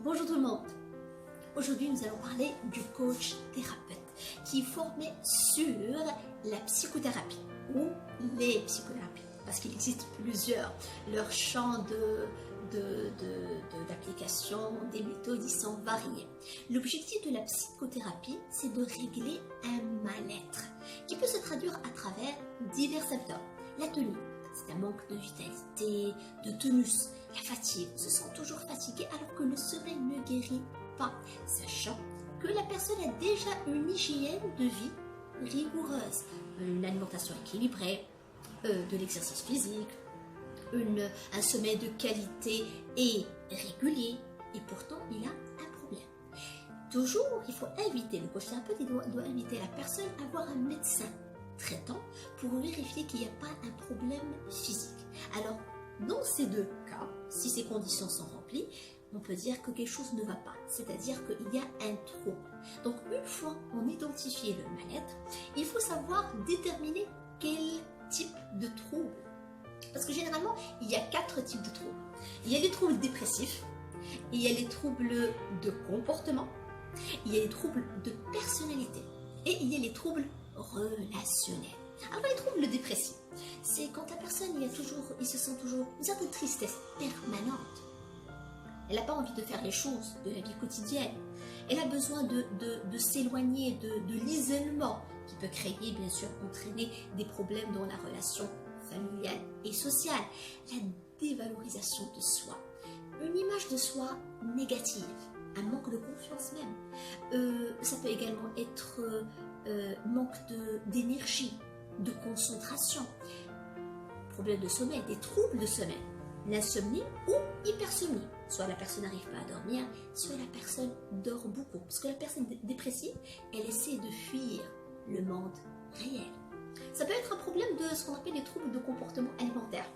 Bonjour tout le monde. Aujourd'hui, nous allons parler du coach thérapeute qui est formé sur la psychothérapie ou les psychothérapies parce qu'il existe plusieurs. Leur champ d'application, des méthodes, ils sont variés. L'objectif de la psychothérapie, c'est de régler un mal-être qui peut se traduire à travers divers symptômes. La tonie, c'est un manque de vitalité, de tonus. La fatigue, se sent toujours fatigué alors que le sommeil ne guérit pas, sachant que la personne a déjà une hygiène de vie rigoureuse, une alimentation équilibrée, de l'exercice physique, un sommeil de qualité et régulier, et pourtant il a un problème. Toujours, il faut inviter, le coach thérapeute il doit inviter la personne à voir un médecin traitant pour vérifier qu'il n'y a pas un problème physique. Alors, dans ces deux cas, si ces conditions sont remplies, on peut dire que quelque chose ne va pas, c'est-à-dire qu'il y a un trouble. Donc une fois on identifie le mal-être, il faut savoir déterminer quel type de trouble. Parce que généralement, il y a 4 types de troubles. Il y a les troubles dépressifs, il y a les troubles de comportement, il y a les troubles de personnalité et il y a les troubles relationnels. Alors les troubles dépressifs, c'est quand la personne il se sent toujours une certaine tristesse permanente. Elle n'a pas envie de faire les choses de la vie quotidienne. Elle a besoin de s'éloigner de l'isolement qui peut créer, bien sûr, entraîner des problèmes dans la relation familiale et sociale. La dévalorisation de soi, une image de soi négative, un manque de confiance même. Ça peut également être manque d'énergie, de concentration, problème de sommeil, des troubles de sommeil, l'insomnie ou hypersomnie. Soit la personne n'arrive pas à dormir, soit la personne dort beaucoup. Parce que la personne dépressive, elle essaie de fuir le monde réel. Ça peut être un problème de ce qu'on appelle les troubles de comportement alimentaire.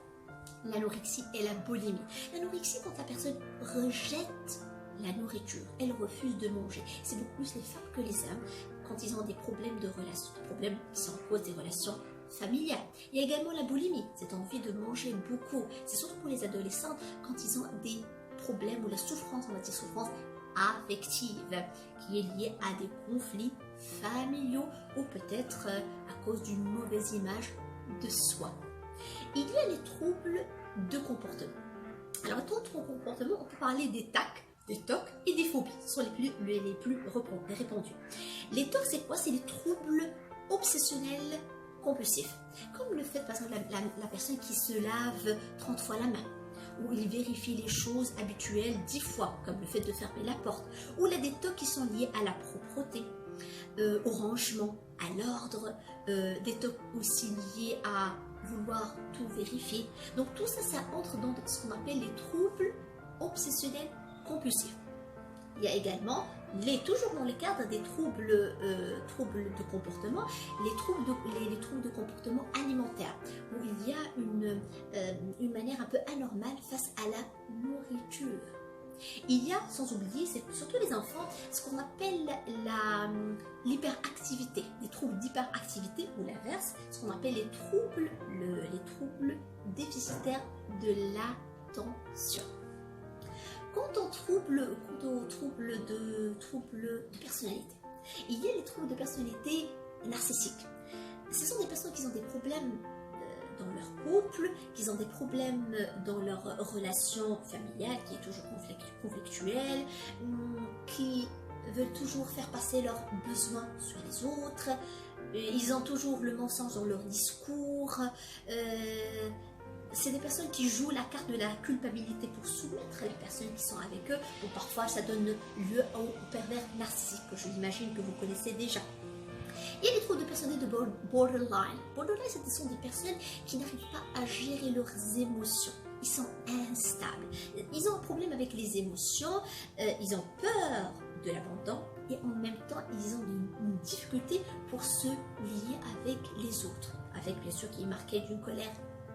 L'anorexie et la boulimie. L'anorexie, quand la personne rejette la nourriture, elle refuse de manger. C'est beaucoup plus les femmes que les hommes quand ils ont des problèmes de relations, des problèmes qui sont en cause des relations familiales. Il y a également la boulimie, cette envie de manger beaucoup. C'est surtout pour les adolescents quand ils ont des problèmes ou la souffrance, on va dire souffrance affective, qui est liée à des conflits familiaux ou peut-être à cause d'une mauvaise image de soi. Il y a les troubles de comportement. Alors, dans le comportement, on peut parler des TAC, des TOC et des phobies. Ce sont les plus répandus. Les TOC, c'est quoi? C'est les troubles obsessionnels compulsifs. Comme le fait, par exemple, la personne qui se lave 30 fois la main, où il vérifie les choses habituelles 10 fois, comme le fait de fermer la porte, ou là des TOC qui sont liés à la propreté, au rangement, à l'ordre, des TOC aussi liés à vouloir tout vérifier. Donc tout ça, ça entre dans ce qu'on appelle les troubles obsessionnels compulsifs. Il y a également, toujours dans le cadre des troubles de comportement, les troubles de comportement alimentaire, où il y a une manière un peu anormale face à la nourriture. Il y a, sans oublier, c'est surtout les enfants, ce qu'on appelle l'hyperactivité, les troubles d'hyperactivité ou l'inverse, ce qu'on appelle les troubles déficitaires de l'attention. Quant aux troubles de personnalité, il y a les troubles de personnalité narcissiques. Ce sont des personnes qui ont des problèmes dans leur couple, qui ont des problèmes dans leur relation familiale qui est toujours conflictuelle, qui veulent toujours faire passer leurs besoins sur les autres, ils ont toujours le mensonge dans leur discours. C'est des personnes qui jouent la carte de la culpabilité pour soumettre les personnes qui sont avec eux, ou parfois ça donne lieu au pervers narcissique que j'imagine que vous connaissez déjà. Il y a les troubles de personnalité de borderline. Borderline, ce sont des personnes qui n'arrivent pas à gérer leurs émotions. Ils sont instables. Ils ont un problème avec les émotions, ils ont peur de l'abandon et en même temps, ils ont une difficulté pour se lier avec les autres. Avec bien sûr qui est marqué d'une colère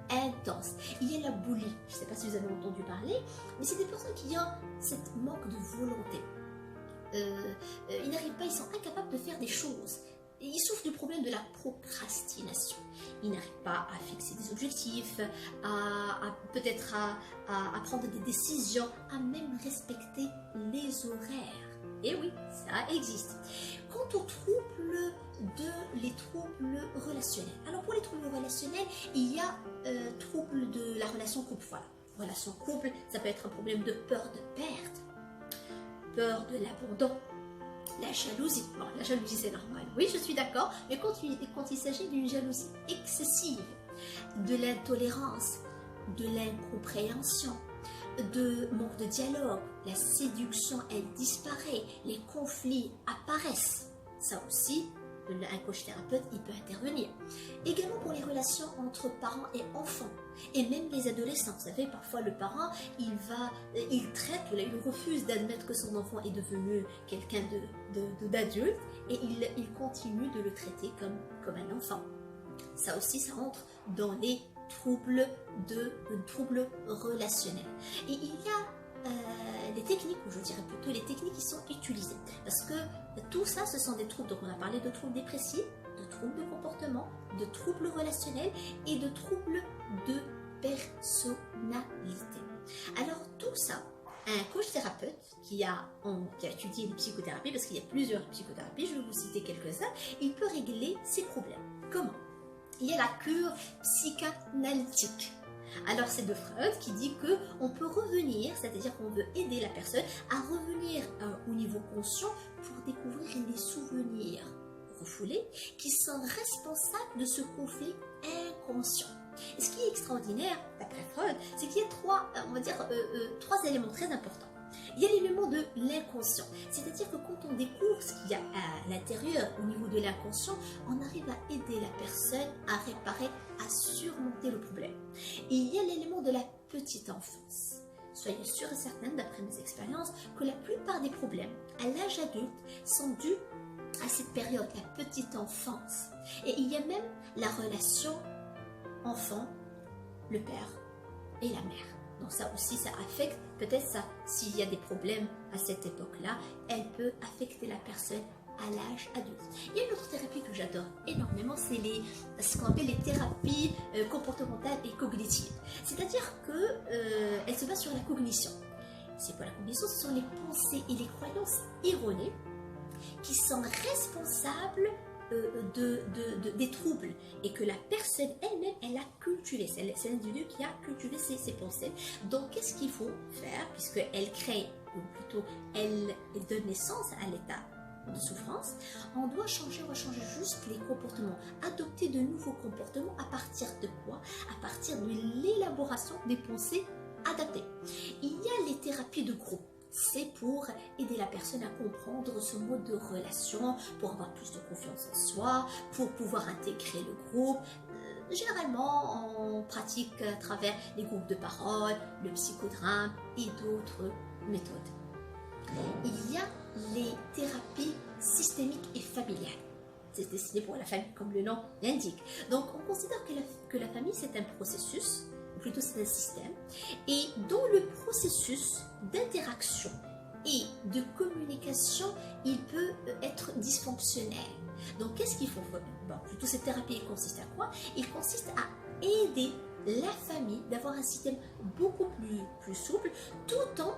intense. Il y a la boulie, je ne sais pas si vous avez entendu parler, mais c'est des personnes qui ont cette manque de volonté. Ils n'arrivent pas, ils sont incapables de faire des choses. il souffre du problème de la procrastination. Il n'arrive pas à fixer des objectifs, peut-être à prendre des décisions, à même respecter les horaires. Et oui, ça existe. Quant aux troubles les troubles relationnels. Alors pour les troubles relationnels, il y a troubles de la relation couple. Voilà. Relation couple, ça peut être un problème de peur de perte, peur de l'abandon, la jalousie. Bon, la jalousie c'est normal, oui je suis d'accord, mais quand il s'agit d'une jalousie excessive, de l'intolérance, de l'incompréhension, de manque de dialogue, la séduction elle disparaît, les conflits apparaissent, ça aussi un coach thérapeute il peut intervenir. Également pour les relations entre parents et enfants et même les adolescents. Vous savez, parfois le parent il traite ou il refuse d'admettre que son enfant est devenu quelqu'un d'adulte et il continue de le traiter comme un enfant. Ça aussi ça entre dans les troubles relationnels. Et il y a les techniques, ou je dirais plutôt les techniques qui sont utilisées. Parce que tout ça, ce sont des troubles, donc on a parlé de troubles dépressifs, de troubles de comportement, de troubles relationnels et de troubles de personnalité. Alors tout ça, un coach thérapeute qui a étudié les psychothérapies, parce qu'il y a plusieurs psychothérapies, je vais vous citer quelques-uns, il peut régler ces problèmes. Comment? Il y a la cure psychanalytique. Alors c'est de Freud qui dit qu'on peut revenir, c'est-à-dire qu'on veut aider la personne à revenir au niveau conscient pour découvrir les souvenirs refoulés qui sont responsables de ce conflit inconscient. Et ce qui est extraordinaire, d'après Freud, c'est qu'il y a trois éléments très importants. Il y a l'élément de l'inconscient, c'est-à-dire que quand on découvre ce qu'il y a à l'intérieur, au niveau de l'inconscient, on arrive à aider la personne à réparer, à surmonter le problème. Et il y a l'élément de la petite enfance. Soyez sûrs et certaines, d'après mes expériences, que la plupart des problèmes à l'âge adulte sont dus à cette période, la petite enfance. Et il y a même la relation enfant, le père et la mère. Donc ça aussi, ça affecte, peut-être ça, s'il y a des problèmes à cette époque-là, elle peut affecter la personne à l'âge adulte. Il y a une autre thérapie que j'adore énormément, c'est ce qu'on appelle les thérapies comportementales et cognitives. C'est-à-dire qu'elles se basent sur la cognition. C'est quoi la cognition? Ce sont les pensées et les croyances erronées qui sont responsables des troubles et que la personne elle-même, elle a cultivé, c'est l'individu qui a cultivé ses pensées. Donc qu'est-ce qu'il faut faire puisqu'elle crée, ou plutôt elle donne naissance à l'état de souffrance? On doit changer juste les comportements, adopter de nouveaux comportements. À partir de quoi? À partir de l'élaboration des pensées adaptées. Il y a les thérapies de groupe. C'est pour aider la personne à comprendre ce mode de relation, pour avoir plus de confiance en soi, pour pouvoir intégrer le groupe. Généralement, on pratique à travers les groupes de parole, le psychodrame et d'autres méthodes. Il y a les thérapies systémiques et familiales. C'est destiné pour la famille, comme le nom l'indique. Donc, on considère que la famille, c'est un processus, ou plutôt c'est un système, et dont le processus d'interaction et de communication, il peut être dysfonctionnel. Donc, qu'est-ce qu'il faut faire? Plutôt cette thérapie consiste à quoi? Il consiste à aider la famille d'avoir un système beaucoup plus souple, tout en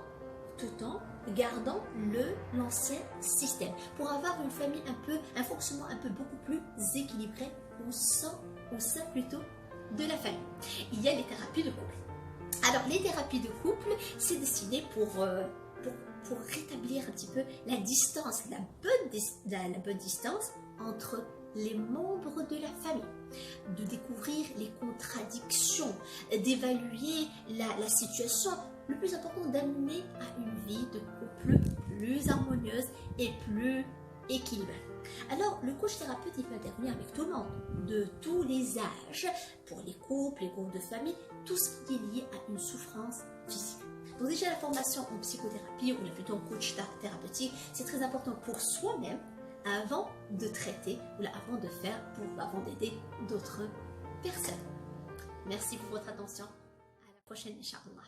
gardant l'ancien système, pour avoir une famille un fonctionnement beaucoup plus équilibré au sein plutôt de la famille. Il y a les thérapies de couple. Alors les thérapies de couple, c'est destiné pour rétablir un petit peu la distance, la bonne distance entre les membres de la famille, de découvrir les contradictions, d'évaluer la situation. Le plus important, d'amener à une vie de couple plus harmonieuse et plus équilibrée. Alors, le coach thérapeute, il peut intervenir avec tout le monde, de tous les âges, pour les couples, les groupes de famille, tout ce qui est lié à une souffrance physique. Donc déjà, la formation en psychothérapie, ou plutôt en coach thérapeutique, c'est très important pour soi-même, avant de traiter, ou avant d'aider d'autres personnes. Merci pour votre attention. À la prochaine, Inch'Allah.